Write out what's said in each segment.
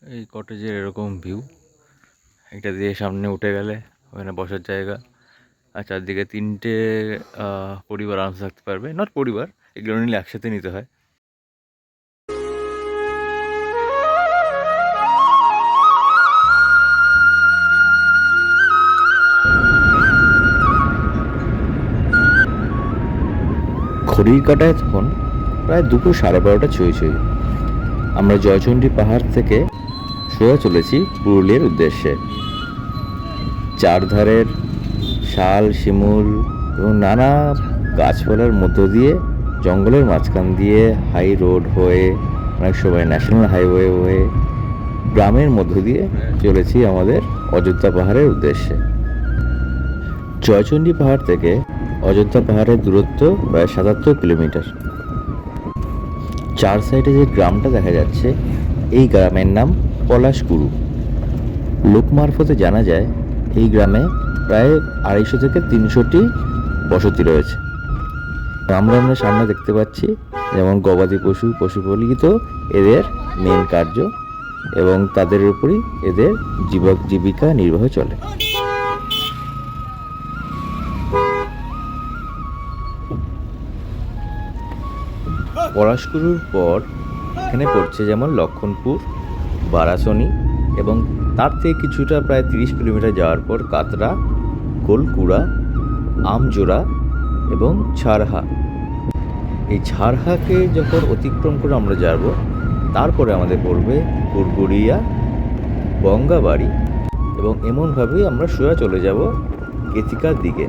এই কটেজের এরকম ভিউ, এটা দিয়ে সামনে উঠে গেলে ওখানে বসার জায়গা, আর চারদিকে তিনটে পরিবার আরামসে থাকতে পারবে। নট পরিবার, এগুলো নিলে একসাথে নিতে হয়। ঘড়ির কাঁটায় তখন প্রায় দুপুর 12:30 ছুঁই ছুঁই। আমরা জয়চণ্ডী পাহাড় থেকে সোজা চলেছি পুরুলিয়ার উদ্দেশ্যে। চারধারের শাল, শিমুল এবং নানা গাছপালার মধ্য দিয়ে, জঙ্গলের মাঝখান দিয়ে, হাই রোড হয়ে, অনেক সময় ন্যাশনাল হাইওয়ে হয়ে, গ্রামের মধ্য দিয়ে চলেছি আমাদের অযোধ্যা পাহাড়ের উদ্দেশ্যে। জয়চণ্ডী পাহাড় থেকে অযোধ্যা পাহাড়ের দূরত্ব প্রায় ৭৭ কিলোমিটার। চার সাইডে যে গ্রামটা দেখা যাচ্ছে, এই গ্রামের নাম পলাশকুরু। লোক মারফতে জানা যায় এই গ্রামে প্রায় ২৫০ থেকে ৩০০টি বসতি রয়েছে। আমরা সামনে দেখতে পাচ্ছি যেমন গবাদি পশু, পশুপালিত এদের মেন কার্য, এবং তাদের উপরই এদের জীবিকা নির্বাহ চলে। পলাশকুরুর পর এখানে পড়ছে যেমন লক্ষণপুর, বারাসনি, এবং তার থেকে কিছুটা প্রায় ৩০ কিলোমিটার যাওয়ার পর কাতরা, গোলকুড়া, আমজোড়া এবং ছারহা। এই ছারহাকে যখন অতিক্রম করে আমরা যাব, তারপরে আমাদের পড়বে গুড়গুড়িয়া, বঙ্গাবাড়ি, এবং এমনভাবেই আমরা সোজা চলে যাব কেতিকার দিকে,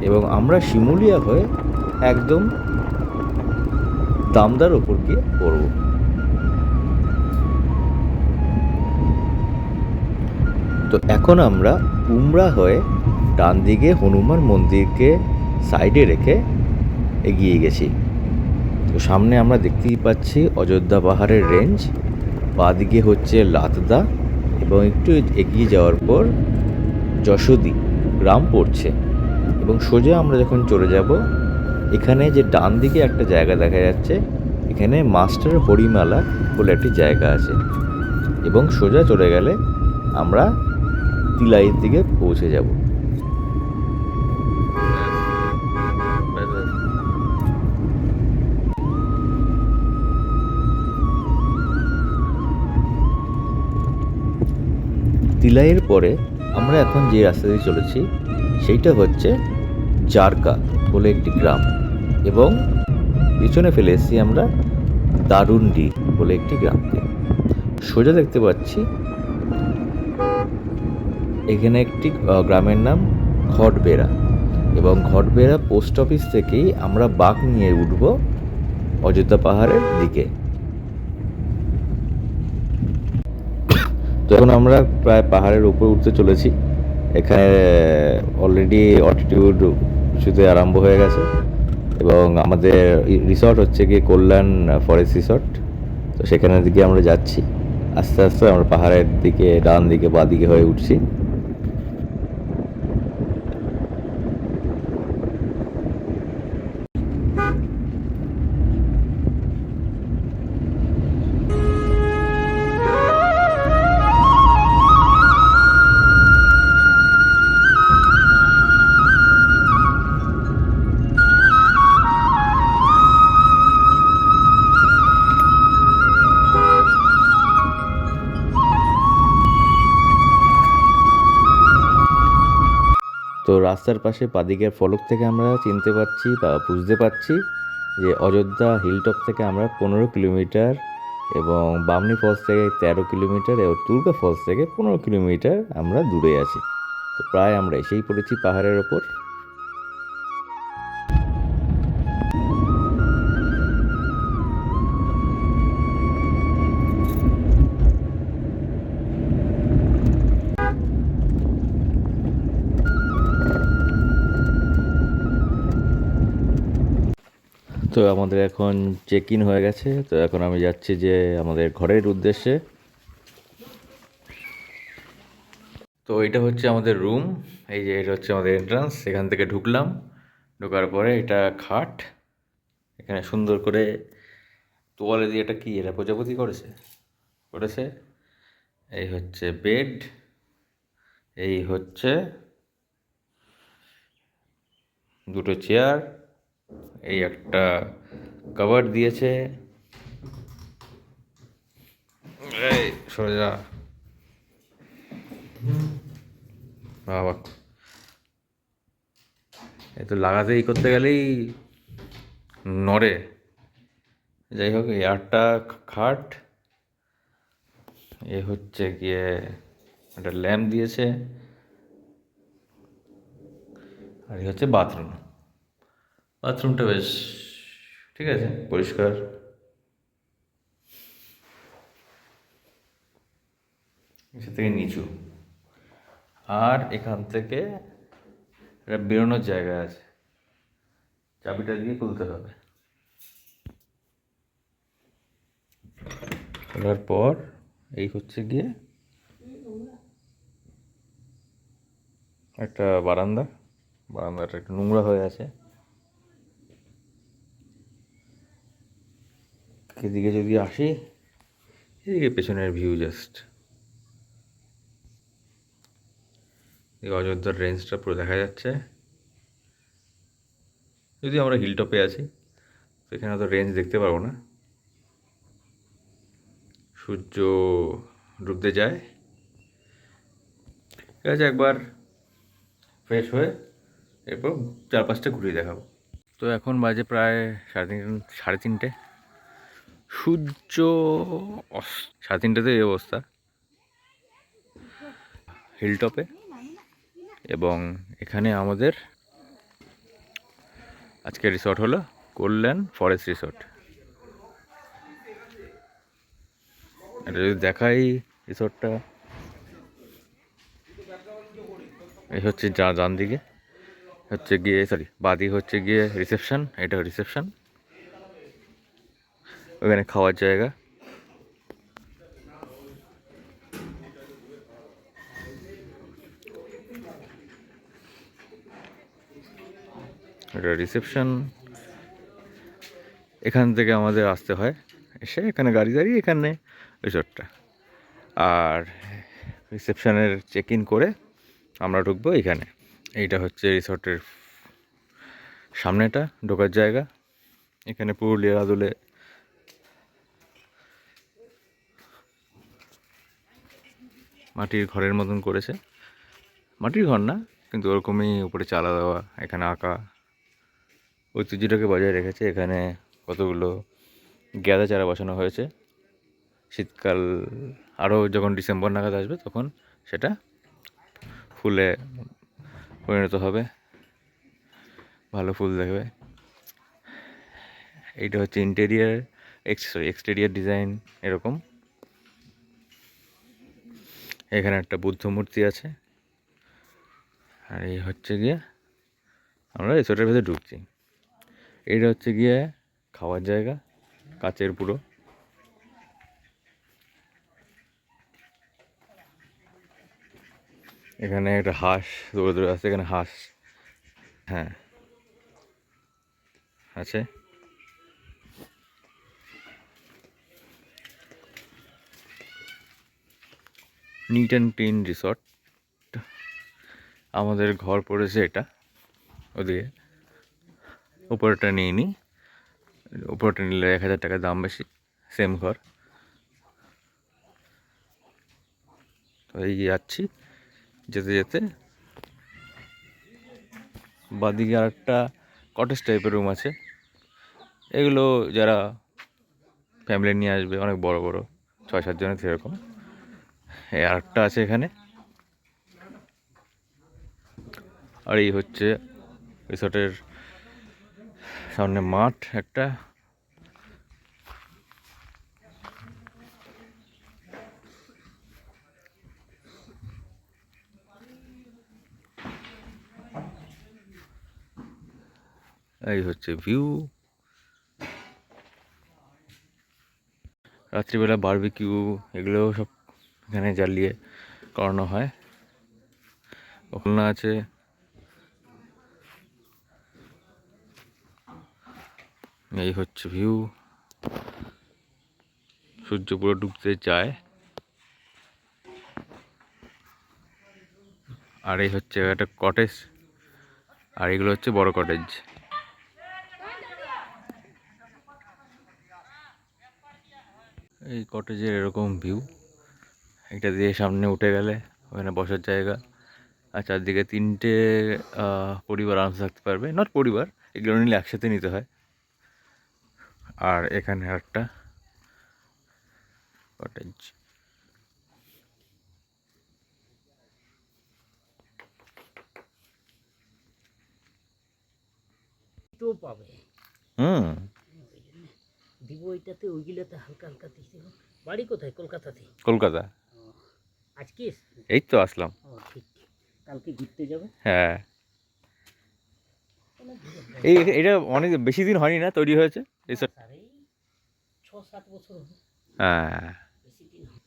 এবং আমরা শিমুলিয়া হয়ে একদম দামদার ওপর গিয়ে পড়ব। তো এখন আমরা উমরা হয়ে ডান দিকে হনুমান মন্দিরকে সাইডে রেখে এগিয়ে গেছি। তো সামনে আমরা দেখতেই পাচ্ছি অযোধ্যা পাহাড়ের রেঞ্জ, বাঁদিকে হচ্ছে লাতদা, এবং একটু এগিয়ে যাওয়ার পর যশোদী গ্রাম পড়ছে। এবং সোজা আমরা যখন চলে যাব, এখানে যে ডান দিকে একটা জায়গা দেখা যাচ্ছে, এখানে মাস্টার হরিমালা বলে একটি জায়গা আছে, এবং সোজা চলে গেলে আমরা তিলাইয়ের দিকে পৌঁছে যাব। তিলাইয়ের পরে আমরা এখন যে রাস্তা দিয়ে চলেছি সেইটা হচ্ছে জারকা বলে একটি গ্রাম, এবং পিছনে ফেলে এসেছি আমরা দারুন্ডি বলে একটি গ্রামকে। সোজা দেখতে পাচ্ছি এখানে একটি গ্রামের নাম ঘটবেড়া, এবং ঘটবেড়া পোস্ট অফিস থেকেই আমরা বাঁক নিয়ে উঠব অযোধ্যা পাহাড়ের দিকে। তো এখন আমরা প্রায় পাহাড়ের উপরে উঠতে চলেছি। এখানে অলরেডি অল্টিটিউড উঁচুতে আরম্ভ হয়ে গেছে, এবং আমাদের রিসর্ট হচ্ছে গিয়ে কল্যাণ ফরেস্ট রিসর্ট। তো সেখানের দিকে আমরা যাচ্ছি। আস্তে আস্তে আমরা পাহাড়ের দিকে ডান দিকে বাঁ দিকে হয়ে উঠছি। তো রাস্তার পাশে বাঁদিকের ফলক থেকে আমরা চিনতে পারছি বা বুঝতে পারছি যে অযোধ্যা হিলটপ থেকে আমরা 15 কিলোমিটার, এবং বামনি ফলস থেকে 13 কিলোমিটার, এবং দুর্গা ফলস থেকে 15 কিলোমিটার আমরা দূরে আছি। তো প্রায় আমরা এসেই পড়েছি পাহাড়ের ওপর। তো আমাদের এখন চেক ইন হয়ে গেছে। তো এখন আমি যাচ্ছি যে আমাদের ঘরের উদ্দেশ্যে। তো এটা হচ্ছে আমাদের রুম, এই যে এটা হচ্ছে আমাদের এন্ট্রান্স। এখান থেকে ঢুকলাম, ঢোকার পরে এটা খাট, এখানে সুন্দর করে তোয়ালে দিয়ে, এটা কি, এটা প্রজাপতি করেছে। এই হচ্ছে বেড, এই হচ্ছে দুটো চেয়ার, এই একটা কভার দিয়েছে। এই সরে যা বাবা, এই তো লাগাতেই করতে গেলেই নড়ে। যাই হোক, এই আটটা খাট, এ হচ্ছে গিয়ে একটা ল্যাম্প দিয়েছে, আর এই হচ্ছে বাথরুম। বাথরুমটা বেশ ঠিক আছে, পরিষ্কার। সে থেকে নিচু, আর এখান থেকে একটা বেরোনোর জায়গা আছে, চাবিটা দিয়ে খুলতে হবে। খোলার পর এই হচ্ছে গিয়ে একটা বারান্দা, বারান্দাটা একটু নোংরা হয়ে আছে। এদিকে যদি আসি, এদিকে পেছনের ভিউ জাস্ট, অযোধ্যার রেঞ্জটা পুরো দেখা যাচ্ছে। যদি আমরা হিলটপে আছি তো এখানে তো রেঞ্জ দেখতে পারবো না, সূর্য ডুবতে যায়। ঠিক আছে, একবার ফ্রেশ হয়ে এরপর চারপাশটা ঘুরিয়ে দেখাবো। তো এখন বাজে প্রায় সাড়ে তিনটে, সূর্য সাড়ে তিনটেতে এই অবস্থা হিলটপে। এবং এখানে আমাদের আজকে রিসর্ট হলো কল্যাণ ফরেস্ট রিসর্ট। এটা যদি দেখাই রিসর্টটা, এই হচ্ছে ডান দিকে হচ্ছে গিয়ে, সরি বাঁদিকে হচ্ছে গিয়ে রিসেপশন, এটা রিসেপশন, ওখানে খাওয়ার জায়গা। এটা রিসেপশন, এখান থেকে আমাদের আসতে হয়, এসে এখানে গাড়ি দাঁড়িয়ে এখানে রিসর্টটা। আর রিসেপশনের চেক ইন করে আমরা ঢুকবো এখানে। এইটা হচ্ছে রিসর্টের সামনেটা, ঢোকার জায়গা। এখানে পুরুলিয়ার আদলে মাটির ঘরের মতন করেছে, মাটির ঘর না কিন্তু ওরকমই উপরে চালা দেওয়া, এখানে আঁকা, ঐতিহ্যটাকে বজায় রেখেছে। এখানে কতগুলো গাঁদা চারা বসানো হয়েছে, শীতকাল আরও যখন ডিসেম্বর নাগাদ আসবে তখন সেটা ফুলে পরিণত হবে, ভালো ফুল দেখবে। এইটা হচ্ছে ইন্টেরিয়ার, এক্সটেরিয়ার ডিজাইন এরকম। এখানে একটা বুদ্ধ মূর্তি আছে। আর এই হচ্ছে গিয়ে আমরা রিসোর্টের ভেতরে ঢুকছি। এইটা হচ্ছে গিয়ে খাওয়ার জায়গা, কাচের পুরো। এখানে একটা হাঁস দৌড়ে দৌড়ে আছে, এখানে হাঁস, হ্যাঁ আছে। Neat and clean resort. আমাদের ঘর পড়েছে এটা ওদিকে, উপরটা নিয়ে নিই, উপরটা নিলে 1,000 টাকা দাম বেশি, সেম ঘর। তো এই যাচ্ছি, যেতে যেতে বাদিকে আর একটা কটেজ টাইপের রুম আছে, এগুলো যারা ফ্যামিলি নিয়ে আসবে, অনেক বড় বড় 6-7 জনের সেরকম। এই আরেকটা আছে এখানে। আর এই হচ্ছে রিসর্টের সামনে মাঠ একটা। এই হচ্ছে ভিউ। রাত্রিবেলা বারবিকিউ এগুলো সব এখানে জ্বালিয়ে করানো হয়। ওখানে আছে এই হচ্ছে ভিউ, সূর্য পুরো ডুবতে যায়। আর এই হচ্ছে একটা কটেজ, আর এগুলো হচ্ছে বড় কটেজ। এই কটেজের এরকম ভিউ, এটা দিয়ে সামনে উঠে গেলে ওখানে বসার জায়গা, আর চারদিকে তিনটে পরিবার আরামসে থাকতে পারবে। নট পরিবার, এগুলো নিলে একসাথে নিতে হয়। আর এখানে একটা কটেজ। তো পাবে হুম। দিব ওইটাতে, ওইগুলোতে হালকা হালকা দিতে হবে। বাড়ি কোথায়? কলকাতাতে? কলকাতা। আজকে এসেছে? এই তো আসলাম। ও ঠিক ঠিক। কালকে ঘুরতে যাবে? হ্যাঁ, এই এটা অনেক বেশি দিন হয়নি না তৈরি হয়েছে এইসব? স্যার এই 6-7 বছর হবে, হ্যাঁ। বেশি দিন হবে।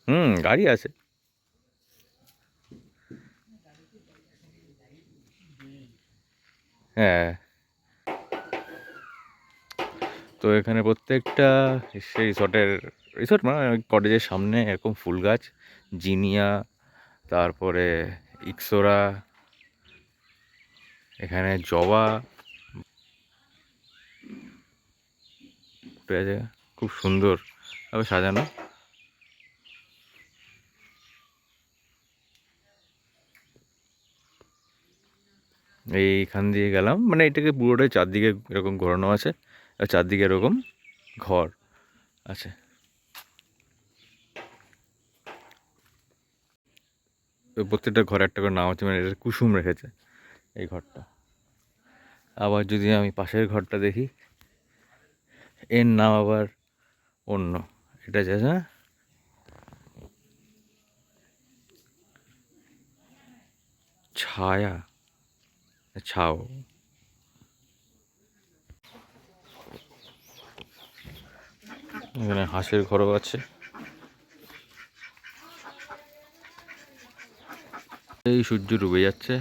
হুম, গাড়ি আছে। হ্যাঁ, তো এখানে প্রত্যেকটা সেই রিসর্ট মানে কটেজের সামনে এরকম ফুল গাছ, জিনিয়া, তারপরে ইক্সোরা, এখানে জবা ঠিক আছে, খুব সুন্দর ভাবে সাজানো। এইখান দিয়ে গেলাম, মানে এটাকে পুরোটাই চারদিকে এরকম ঘোরানো আছে, আর চারদিকে এরকম ঘর আছে। প্রত্যেকটা ঘরে একটা করে নাম আছে, মানে এটা কুসুম রেখেছে এই ঘরটা। আবার যদি আমি পাশের ঘরটা দেখি, এর নাম আবার অন্য, এটা যে হ্যাঁ ছায়া, ছাও। এখানে হাঁসের ঘরও আছে। এই সূর্য ডুবে যাচ্ছে,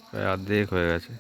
প্রায় অর্ধেক হয়ে গেছে।